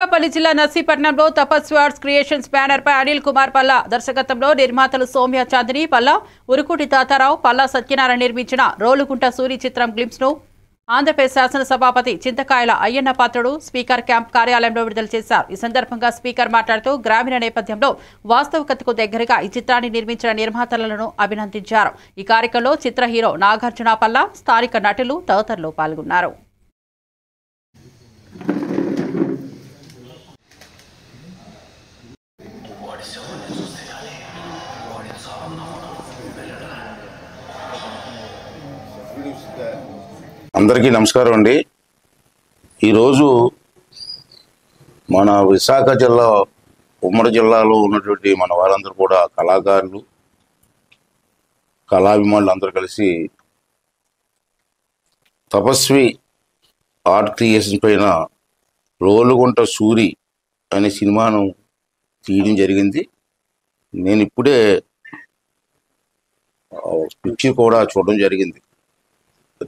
అనకాపల్లి జిల్లా నర్సీపట్నంలో తపస్వి arts creations banner పై అనిల్ కుమార్ పల్లా దర్శకత్వంలో నిర్మాతలు సౌమ్య చాందిని పల్లా, ఉరుకుటి తాతారావు, పల్లా సత్యనారాయణ నిర్మించిన రోలుగుంట సూరి చిత్రం గ్లింప్స్ ను ఆంధ్రప్రదేశ్ శాసనసభాపతి చింతకాయల అయ్యన్న పాత్రుడు స్పీకర్ క్యాంప్ కార్యాలయంలో విడుదల చేశారు. ఈ సందర్భంగా స్పీకర్ మాట్లాడుతూ గ్రామీణ నేపథ్యంలో వాస్తవికతకు దగ్గరగా ఈ చిత్రాన్ని నిర్మించిన నిర్మాతలను అభినందించారు. ఈ కార్యక్రమంలో చిత్ర హీరో నాగార్జున పల్లా, స్థానిక నటులు తదితరులు పాల్గొన్నారు. అందరికీ నమస్కారం అండి. ఈరోజు మన విశాఖ జిల్లా ఉమ్మడి జిల్లాలో ఉన్నటువంటి మన వారందరూ కూడా కళాకారులు, కళాభిమానులు అందరూ కలిసి తపస్వి ఆర్ట్ క్రియేషన్ పైన రోలుగుంట సూరి అనే సినిమాను తీయడం జరిగింది. నేను ఇప్పుడే పిక్చర్ కూడా చూడడం జరిగింది,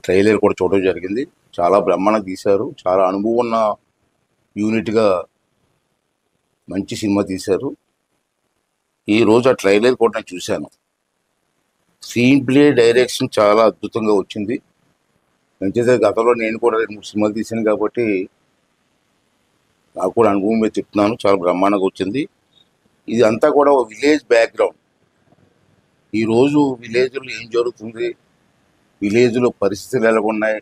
ట్రైలర్ కూడా చూడడం జరిగింది. చాలా బ్రహ్మాండంగా తీశారు. చాలా అనుభవం ఉన్న యూనిట్గా మంచి సినిమా తీశారు. ఈరోజు ఆ ట్రైలర్ కూడా నేను చూశాను. స్క్రీన్ ప్లే, డైరెక్షన్ చాలా అద్భుతంగా వచ్చింది. మంచిదే. గతంలో నేను కూడా 2-3 సినిమాలు తీశాను కాబట్టి నాకు కూడా అనుభవం మీద చెప్తున్నాను. చాలా బ్రహ్మాండంగా వచ్చింది. ఇది అంతా కూడా ఒక విలేజ్ బ్యాక్గ్రౌండ్. ఈరోజు విలేజ్లో ఏం జరుగుతుంది, విలేజ్లో పరిస్థితులు ఎలా ఉన్నాయి,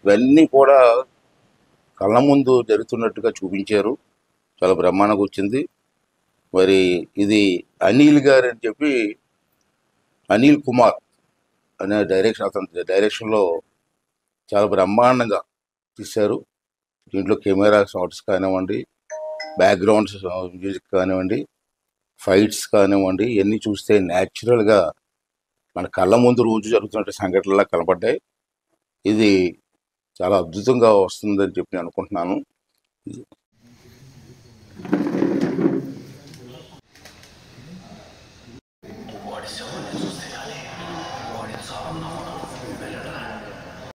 ఇవన్నీ కూడా కళ్ళ ముందు జరుగుతున్నట్టుగా చూపించారు. చాలా బ్రహ్మాండంగా వచ్చింది. మరి ఇది అనిల్ గారు అని చెప్పి, అనిల్ కుమార్ అనే అతని డైరెక్షన్లో చాలా బ్రహ్మాండంగా తీశారు. దీంట్లో కెమెరా షాట్స్ కానివ్వండి, బ్యాక్గ్రౌండ్స్ మ్యూజిక్ కానివ్వండి, ఫైట్స్ కానివ్వండి, ఇవన్నీ చూస్తే న్యాచురల్గా మన కళ్ళ ముందు రోజు జరుగుతున్న సంఘటనలా కనబడ్డాయి. ఇది చాలా అద్భుతంగా వస్తుందని చెప్పి నేను అనుకుంటున్నాను.